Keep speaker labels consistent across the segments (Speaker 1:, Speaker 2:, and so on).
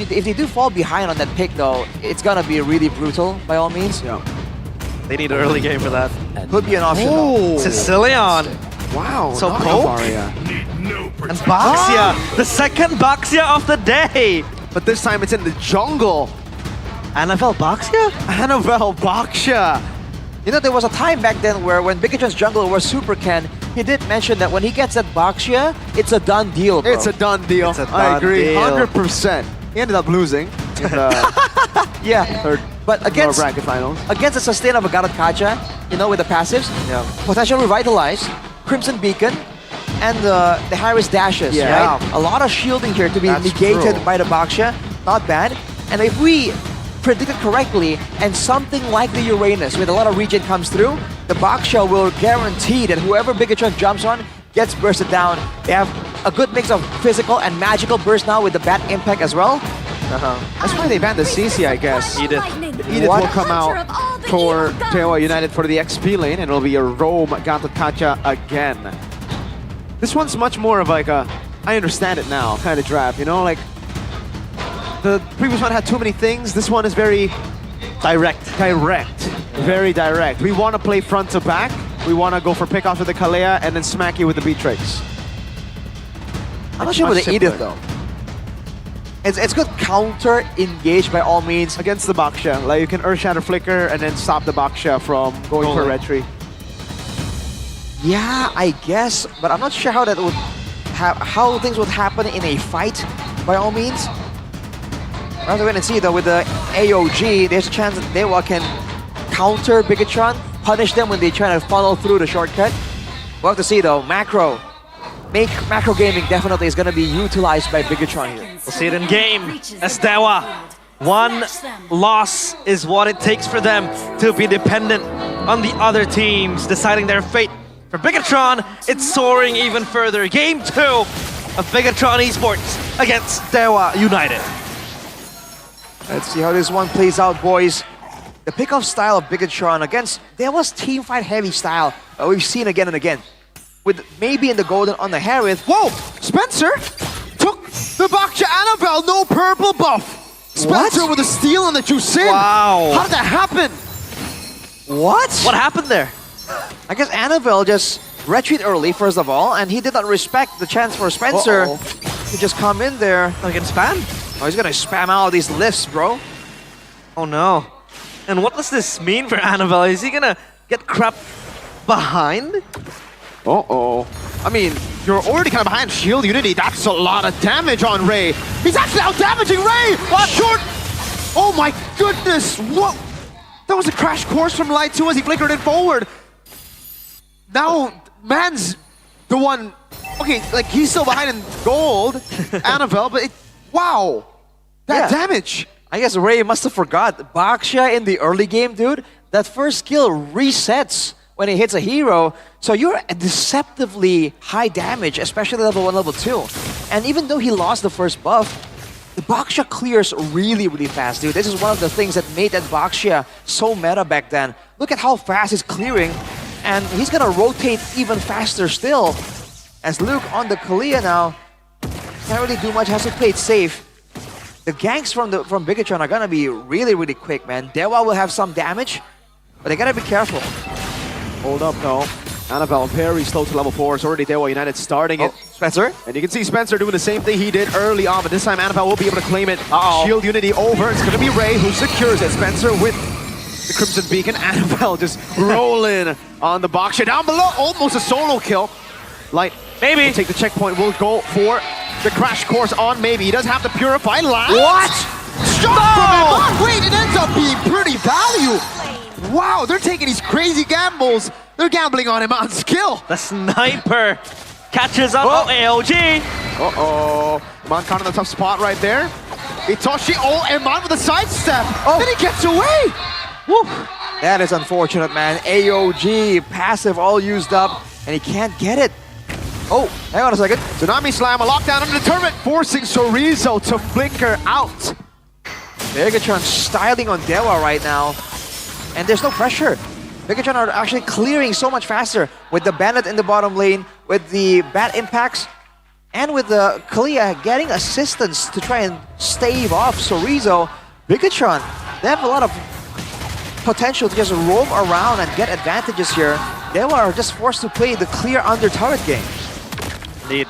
Speaker 1: If they do fall behind on that pick though, it's gonna be really brutal by all means.
Speaker 2: Yeah.
Speaker 3: They need an early game for that.
Speaker 1: Could be an option though.
Speaker 3: Sicilian
Speaker 2: Wow.
Speaker 3: So
Speaker 2: not
Speaker 3: Pope?
Speaker 2: Bavaria.
Speaker 3: and Baxia, the second Baxia of the day.
Speaker 2: But this time it's in the jungle.
Speaker 3: NFL Baxia?
Speaker 2: Annabelle Baksha.
Speaker 1: You know, there was a time back then where when Bigetron's jungle was Super Ken, he did mention that when he gets that Baxia, it's a done deal, bro.
Speaker 2: It's a done deal.
Speaker 3: It's a
Speaker 2: I
Speaker 3: done
Speaker 2: agree.
Speaker 3: deal.
Speaker 2: 100%. He ended up losing in the
Speaker 1: yeah.
Speaker 2: third
Speaker 1: But
Speaker 2: lower
Speaker 1: against
Speaker 2: bracket finals.
Speaker 1: the sustain of a Garot Kacha, you know, with the passives,
Speaker 3: Yeah.
Speaker 1: potential revitalize, Crimson Beacon, and the high-risk dashes,
Speaker 2: Yeah.
Speaker 1: right? A lot of shielding here to be
Speaker 2: That's
Speaker 1: negated
Speaker 2: true.
Speaker 1: by the Baxia. Not bad. And if we predicted correctly, and something like the Uranus with a lot of regen comes through, the Baxia will guarantee that whoever Bigetron jumps on gets bursted down. They have a good mix of physical and magical burst now with the Bat Impact as well.
Speaker 2: That's why they banned the CC, I guess.
Speaker 3: Edith.
Speaker 2: Edith
Speaker 1: What?
Speaker 2: will come out for DEWA United for the XP lane, and it'll be a Rome Garot Kacha again. This one's much more of like a, I understand it now kind of draft, you know? Like, the previous one had too many things. This one is very
Speaker 3: Direct.
Speaker 2: very direct. We want to play front to back. We want to go for pickoffs with the Kalea and then smack you with the Beatrix.
Speaker 1: I'm not sure
Speaker 2: Much
Speaker 1: with the Edith
Speaker 2: simpler.
Speaker 1: though. It's good counter engage by all means.
Speaker 2: Against the Baksha, like you can Earth Shatter Flicker and then stop the Baksha from going for
Speaker 3: Rolling.
Speaker 2: retry.
Speaker 1: Yeah, I guess, but I'm not sure how that would how things would happen in a fight by all means. We'll have to wait and see though. With the AOG, there's a chance that DEWA can counter Bigetron, punish them when they try to follow through the shortcut. We'll have to see though. Macro gaming definitely is going to be utilized by Bigetron here.
Speaker 3: We'll see it in game. As DEWA, one loss is what it takes for them to be dependent on the other teams deciding their fate. For Bigetron, it's soaring even further. Game 2 of Bigetron Esports against DEWA United.
Speaker 1: Let's see how this one plays out, boys. The pickoff style of Bigetron against DEWA's teamfight heavy style that we've seen again and again. With maybe in the golden on the Harith.
Speaker 2: Whoa! Spencer took the Baksha Annabelle, no purple buff. Spencer with a steal on the Jusin.
Speaker 3: Wow.
Speaker 2: How did that happen?
Speaker 1: What?
Speaker 3: What happened there?
Speaker 1: I guess Annabelle just retreat early, first of all, and he did not respect the chance for Spencer to just come in there.
Speaker 3: Against spam?
Speaker 1: Oh, he's gonna spam out these lifts, bro.
Speaker 3: Oh no. And what does this mean for Annabelle? Is he gonna get crept behind?
Speaker 2: Uh-oh. I mean, you're already kind of behind Shield Unity. That's a lot of damage on Ray. He's actually out-damaging Ray! What? Short! Oh my goodness! What? That was a crash course from Light 2 as he flickered it forward. Now, man's the one... Okay, like, he's still behind in gold, Annabelle, but wow! That
Speaker 1: Yeah.
Speaker 2: damage!
Speaker 1: I guess Ray must have forgot. Baksha in the early game, dude, that first skill resets when it hits a hero. So you're at deceptively high damage, especially level 1, level 2. And even though he lost the first buff, the Baksha clears really, really fast, dude. This is one of the things that made that Baksha so meta back then. Look at how fast he's clearing, and he's gonna rotate even faster still. As Luke on the Kalea now, can't really do much, has to play it safe. The ganks from Bigetron are gonna be really, really quick, man. DEWA will have some damage, but they gotta be careful.
Speaker 2: Hold up, no. Annabelle very slow to level 4. It's already DEWA United starting it.
Speaker 1: Spencer?
Speaker 2: And you can see Spencer doing the same thing he did early on, but this time Annabelle will be able to claim it. Shield Unity over. It's going to be Ray who secures it. Spencer with the Crimson Beacon. Annabelle just rolling on the box. Down below, almost a solo kill. Light
Speaker 3: Maybe.
Speaker 2: will take the checkpoint. We'll go for the crash course on Maybe. He does have the Purify. Last.
Speaker 1: What?
Speaker 2: Shot from him. Oh, wait, it ends up being pretty value. Wow, they're taking these crazy gambles. They're gambling on him on skill.
Speaker 3: The sniper catches up. Oh, AOG.
Speaker 2: Uh-oh. Iman caught in a tough spot right there. Itoshi, oh, Iman with a sidestep. Oh. Then he gets away.
Speaker 1: Woo. That is unfortunate, man. AOG, passive all used up, and he can't get it. Oh, hang on a second.
Speaker 2: Tsunami Slam, a lockdown under the turret, forcing Chorizo to flicker out.
Speaker 1: Bigetron styling on DEWA right now, and there's no pressure. Bigetron are actually clearing so much faster with the Bandit in the bottom lane, with the Bat impacts. And with the Kalia getting assistance to try and stave off Sorizo, Bigetron, they have a lot of potential to just roam around and get advantages here. DEWA are just forced to play the clear under turret game.
Speaker 3: Indeed.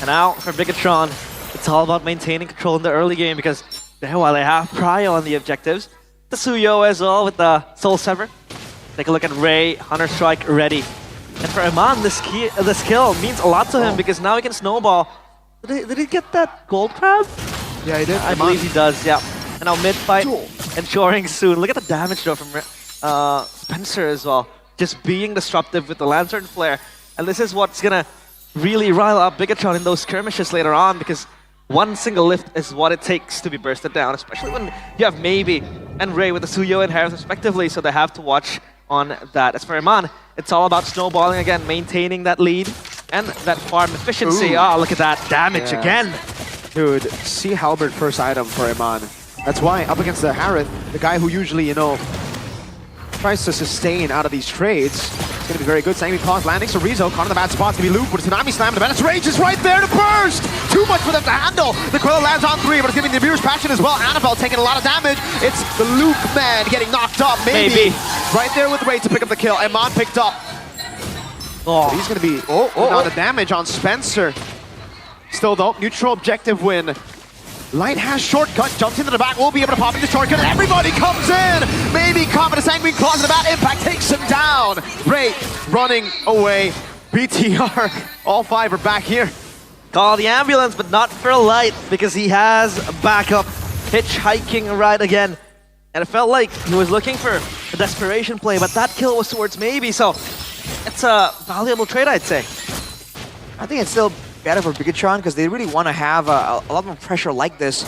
Speaker 3: And now for Bigetron, it's all about maintaining control in the early game because while they have Prio on the objectives, the Suyo as well with the Soul Sever. Take a look at Ray, Hunter Strike ready. And for Iman, this kill means a lot to him because now he can snowball. Did he get that gold crab?
Speaker 2: Yeah, he did.
Speaker 3: I believe he does, yeah. And now mid-fight, ensuring soon. Look at the damage though from Spencer as well. Just being disruptive with the Lantern Flare. And this is what's gonna really rile up Bigetron in those skirmishes later on because one single lift is what it takes to be bursted down, especially when you have Maybe and Ray with the Suyo and Harris respectively, so they have to watch on that. As for Iman, it's all about snowballing again, maintaining that lead and that farm efficiency. Oh, look at that damage again.
Speaker 2: Dude, see Halberd first item for Iman. That's why up against the Harith, the guy who usually, you know, tries to sustain out of these trades, it's going to be very good. Sanguine Claws landing. Sorizo caught in the bad spot. It's going to be Luke with a Tsunami Slam. The Menace Rage is right there to burst! Too much for them to handle. The Quilla lands on 3, but it's giving the Viewer's Passion as well. Annabelle taking a lot of damage. It's the Luke man getting knocked up. Maybe. Right there with Ray to pick up the kill. Iman picked up.
Speaker 3: Oh,
Speaker 2: So he's going to be on the damage on Spencer. Still though, neutral objective win. Light has shortcut, jumps into the back, will be able to pop into shortcut, and everybody comes in! Maybe caught with a Sanguine Claws in the bat, Impact takes him down! Ray running away, BTR, all 5 are back here.
Speaker 3: call the ambulance, but not for Light because he has backup. Hitchhiking right again. And it felt like he was looking for a desperation play, but that kill was towards Maybe, so it's a valuable trade, I'd say.
Speaker 1: I think it's still better for Bigetron because they really want to have a lot more pressure like this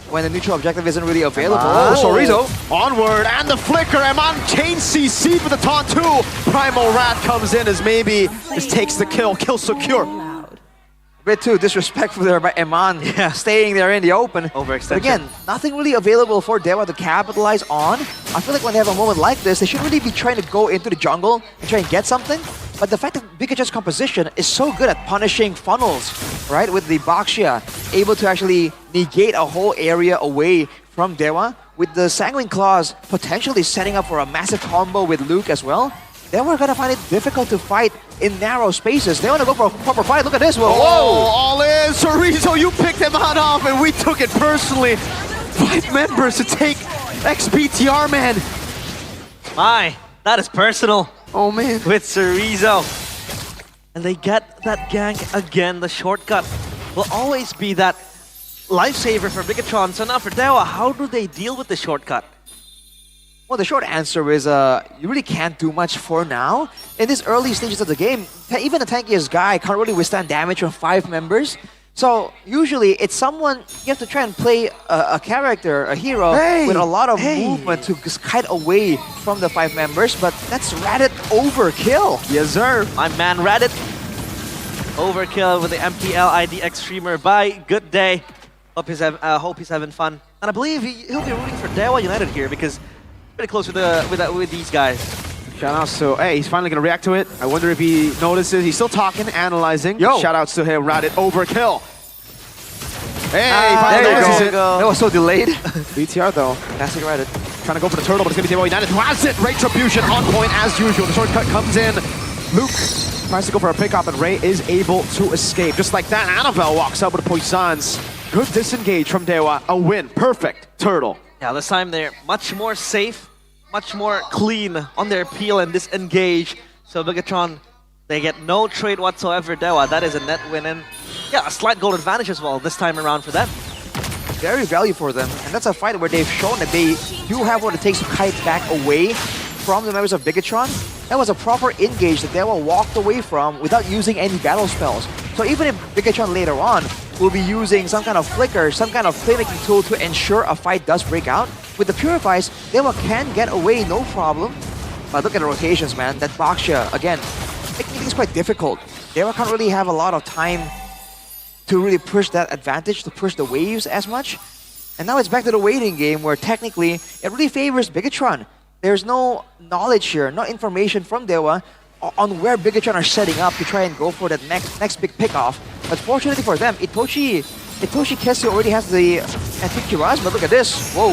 Speaker 1: when the neutral objective isn't really available.
Speaker 2: Sorizo onward, and the flicker, Iman chain CC for the taunt too. Primal Rat comes in as Maybe just takes the kill secure.
Speaker 1: A bit too disrespectful there by Iman, staying there in the open.
Speaker 3: Overextension.
Speaker 1: But again, nothing really available for DEWA to capitalize on. I feel like when they have a moment like this, they should really be trying to go into the jungle and try and get something. But the fact that Bigetron's composition is so good at punishing funnels, right? With the Baxia, able to actually negate a whole area away from DEWA. With the Sanguine Claws potentially setting up for a massive combo with Luke as well. Then we're gonna find it difficult to fight in narrow spaces. They wanna go for a proper fight. Look at this. Whoa!
Speaker 2: All in! Sorizo, you picked him on off, and we took it personally. 5 members to take XPTR, man.
Speaker 3: My, that is personal.
Speaker 2: Oh, man.
Speaker 3: With Sorizo. And they get that gank again. The shortcut will always be that lifesaver for Bigetron. So now for DEWA, how do they deal with the shortcut?
Speaker 1: Well, the short answer is you really can't do much for now. In these early stages of the game, even the tankiest guy can't really withstand damage from 5 members. So usually it's someone, you have to try and play a character, a hero, with a lot of movement to just kite away from the 5 members, but that's Radit overkill.
Speaker 2: Yes, sir.
Speaker 3: My man Radit. Overkill with the MPL IDX streamer by Good Day. Hope he's having fun. And I believe he'll be rooting for DEWA United here because pretty close with these guys.
Speaker 2: Shoutouts to, hey, he's finally gonna react to it. I wonder if he notices. He's still talking, analyzing. Shoutouts to him, Radit overkill. Hey, finally notices it.
Speaker 1: That was so delayed.
Speaker 2: BTR though,
Speaker 1: Classic Radit.
Speaker 2: trying to go for the turtle, but it's gonna be DEWA United who has it. Retribution on point as usual. The shortcut comes in. Luke tries to go for a pickup, and Ray is able to escape. Just like that, Annabelle walks up with a Poissons. Good disengage from DEWA. A win. Perfect. Turtle.
Speaker 3: Yeah, this time they're much more safe, much more clean on their peel and disengage. So Bigetron, they get no trade whatsoever. DEWA, that is a net win, and yeah, a slight goal advantage as well this time around for them.
Speaker 1: Very value for them, and that's a fight where they've shown that they do have what it takes to kite back away from the members of Bigetron. That was a proper engage that DEWA walked away from without using any battle spells. So even if Bigetron later on will be using some kind of flicker, some kind of playmaking tool to ensure a fight does break out, with the Purifies, DEWA can get away no problem. But look at the rotations, man. That Baxia, again, making things quite difficult. DEWA can't really have a lot of time to really push that advantage, to push the waves as much. And now it's back to the waiting game where technically it really favors Bigetron. There's no knowledge here, no information from DEWA on where Bigetron are setting up to try and go for that next big pickoff. But fortunately for them, Itoshi Kesu already has the anti-Kiraz, but look at this. Whoa.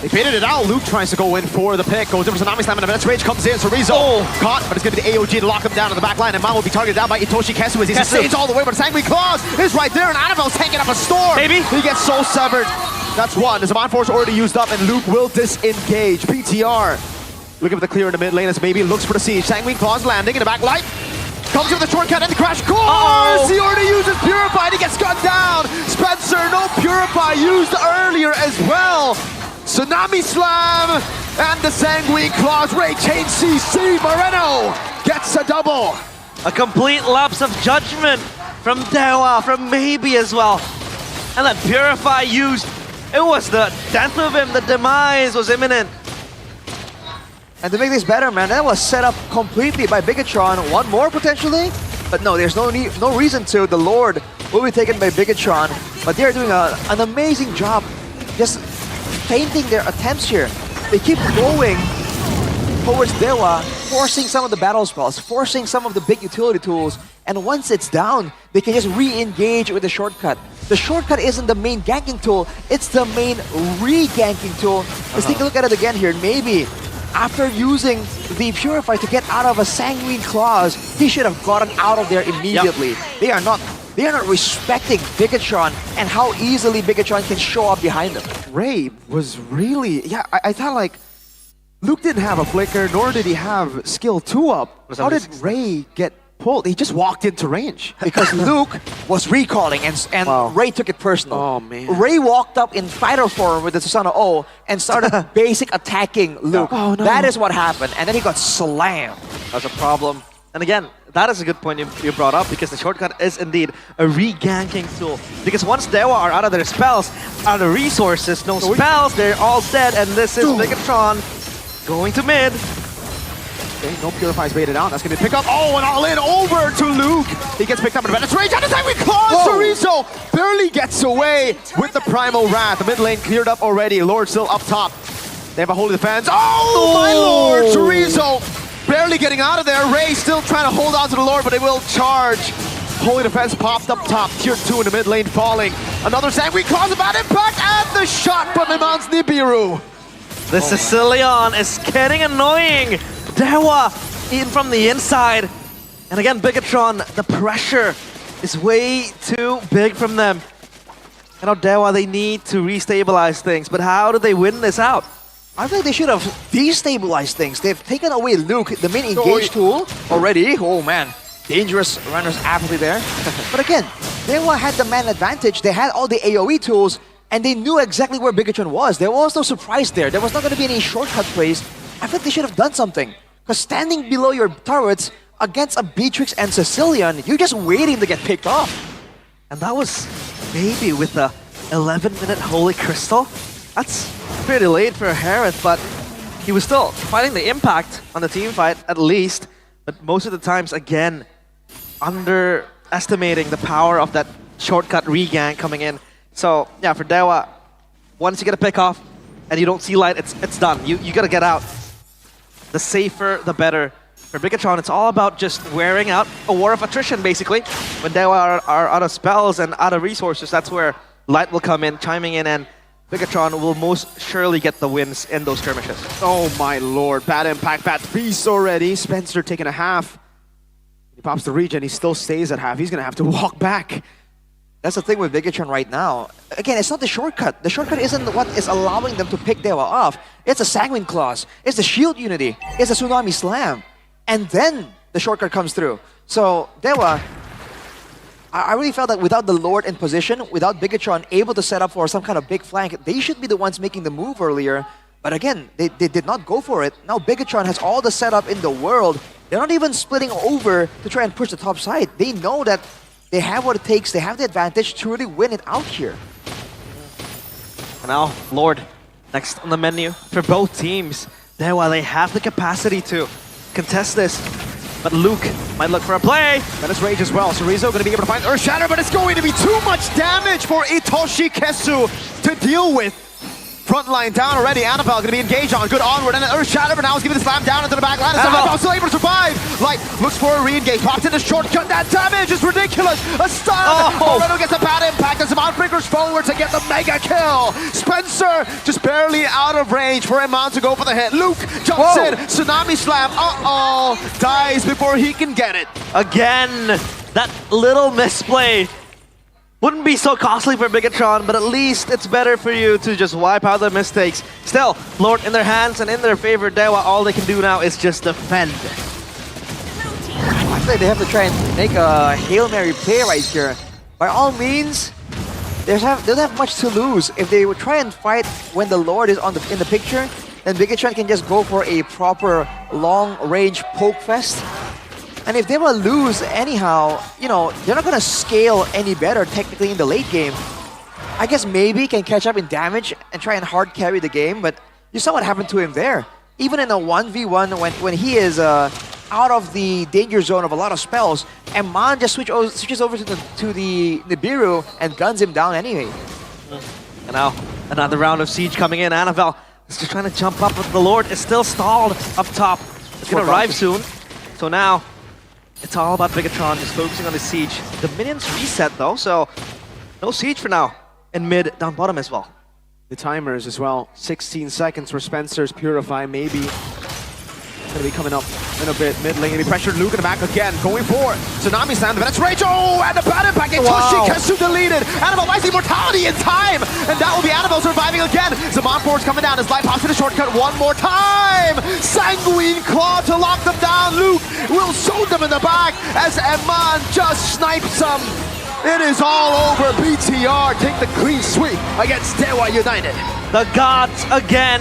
Speaker 2: They faded it out. Luke tries to go in for the pick. Goes in for Tsunami Slam, and Events Rage comes in. Chorizo caught, but it's going to be the AOG to lock him down on the back line. And Man will be targeted down by Itoshi Kesu as he sustains all the way, but Sanguine Claws is right there, and Annabelle's taking up a storm.
Speaker 3: Maybe.
Speaker 2: He gets soul severed. That's one. As the Mind Force already used up, and Luke will disengage. PTR looking for the clear in the mid lane as Maybe looks for the siege. Sanguine Claws landing in the back light. Comes in with the shortcut and the crash course! He already uses Purify and he gets gunned down! Spencer, no Purify used earlier as well! Tsunami Slam and the Sanguine Claws. Ray Chain CC. Moreno gets a double.
Speaker 3: A complete lapse of judgment from DEWA, from Maybe as well. And that Purify used, it was the death of him, the demise was imminent.
Speaker 1: And to make this better, man, that was set up completely by Bigetron. One more potentially, but no, there's no reason to. The Lord will be taken by Bigetron, but they're doing an amazing job just feinting their attempts here. They keep going towards DEWA, forcing some of the battle spells, forcing some of the big utility tools, and once it's down, they can just re-engage with the shortcut. The shortcut isn't the main ganking tool, it's the main re-ganking tool. Let's take a look at it again here. Maybe after using the Purify to get out of a Sanguine Claws, he should have gotten out of there immediately. Yep. They are not respecting Bigetron and how easily Bigetron can show up behind them.
Speaker 2: Ray was really, I thought like Luke didn't have a flicker, nor did he have skill 2 up. How did Ray get pulled? He just walked into range.
Speaker 1: Because Luke was recalling and
Speaker 2: Wow.
Speaker 1: Ray took it personal.
Speaker 2: Oh, man.
Speaker 1: Ray walked up in fighter form with the Susanoo O and started basic attacking Luke.
Speaker 2: Oh, no.
Speaker 1: That is what happened, and then he got slammed.
Speaker 3: That's a problem. And again, that is a good point you brought up, because the shortcut is indeed a re-ganking tool. Because once DEWA are out of their spells, out of resources, no spells, they're all dead, and this is Bigetron going to mid.
Speaker 2: Okay, no Purify's baited out. That's going to pick up. Oh, and all in over to Luke. He gets picked up in Events Rage. And the time we Claws, Chorizo barely gets away with the Primal Wrath. The mid lane cleared up already. Lord still up top. They have a Holy Defense. Oh, my Lord! Chorizo barely getting out of there. Ray still trying to hold on to the Lord, but they will charge. Holy Defense popped up top. Tier 2 in the mid lane falling. Another Sanguine Claws, a bad impact, and the shot from Iman's Nibiru.
Speaker 3: The Sicilian is getting annoying. DEWA in from the inside. And again, Bigetron, the pressure is way too big from them. You know, DEWA, they need to restabilize things, but how do they win this out?
Speaker 1: I think they should have destabilized things. They've taken away Luke, the main engage tool, already. Oh man, dangerous runners apathy there. But again, DEWA had the man advantage. They had all the AoE tools, and they knew exactly where Bigetron was. There was no surprise there. There was not going to be any shortcut plays. I think they should have done something. Because standing below your turrets against a Beatrix and Sicilian, you're just waiting to get picked off.
Speaker 3: And that was Maybe with the 11-minute Holy Crystal. That's pretty late for Harith, but he was still finding the impact on the team fight at least. But most of the times, again, underestimating the power of that shortcut re-gank coming in. So yeah, for DEWA, once you get a pick off and you don't see light, it's done. You gotta get out. The safer, the better. For Bigetron, it's all about just wearing out a war of attrition, basically. When DEWA are out of spells and out of resources, that's where light will come in, chiming in, and Bigetron will most surely get the wins in those skirmishes.
Speaker 2: Oh my Lord, bad impact, bad feast already. Spencer taking a half. He pops the regen, he still stays at half. He's gonna have to walk back.
Speaker 1: That's the thing with Bigetron right now. Again, it's not the shortcut. The shortcut isn't what is allowing them to pick DEWA off. It's a Sanguine Claws. It's the Shield Unity. It's a Tsunami Slam. And then the shortcut comes through. So DEWA, I really felt that without the Lord in position, without Bigetron able to set up for some kind of big flank, they should be the ones making the move earlier. But again, they did not go for it. Now Bigetron has all the setup in the world. They're not even splitting over to try and push the top side. They know that they have what it takes, they have the advantage to really win it out here.
Speaker 3: And now, Lord, next on the menu for both teams. DEWA, they have the capacity to contest this, but Luke might look for a play.
Speaker 2: Menace Rage as well. Chorizo going to be able to find Earth Shatter, but it's going to be too much damage for Itoshi Kesu to deal with. front line down already. Annabelle going to be engaged on. Good onward, and an Earth Shatter, but now he's giving the slam down into the back line. Annabelle still able to survive. Light looks for a re-engage. Pops in the shortcut. That damage is ridiculous. A stun. Moreno gets a bad impact as Amon breakers forward to get the mega kill. Spencer just barely out of range for Amon to go for the hit. Luke jumps in. Tsunami slam. Dies before he can get it.
Speaker 3: Again, that little misplay wouldn't be so costly for Bigetron, but at least it's better for you to just wipe out the mistakes. Still, Lord in their hands and in their favor. DEWA, all they can do now is just defend.
Speaker 1: I feel like they have to try and make a Hail Mary play right here. By all means, they don't have much to lose. If they would try and fight when the Lord is in the picture, then Bigetron can just go for a proper long-range poke fest. And if they will lose anyhow, you know, they're not going to scale any better technically in the late game. I guess maybe can catch up in damage and try and hard carry the game, but you saw what happened to him there. Even in a 1v1 when he is out of the danger zone of a lot of spells, and Man just switches over to the Nibiru and guns him down anyway.
Speaker 3: And now, another round of siege coming in. Annabelle is just trying to jump up, but the Lord is still stalled up top. It's going to arrive soon. So now, it's all about Bigetron just focusing on the siege. The minions reset though, so no siege for now. And mid, down bottom as well.
Speaker 2: The timers as well. 16 seconds for Spencer's Purify, maybe. Gonna be coming up in a bit. Mid lane, gonna be pressured. Luke in the back again, going for Tsunami Slam. But it's Rage. Oh, and the bad impact. Toshikazu deleted. Annabelle buys immortality in time. And that will be Annabelle surviving again. Zaman Force coming down. His life pops in a shortcut one more time. Sanguine Claw to lock them down. Luke will show them in the back as Eman just snipes them. It is all over. BTR take the clean sweep against DEWA United.
Speaker 3: The gods again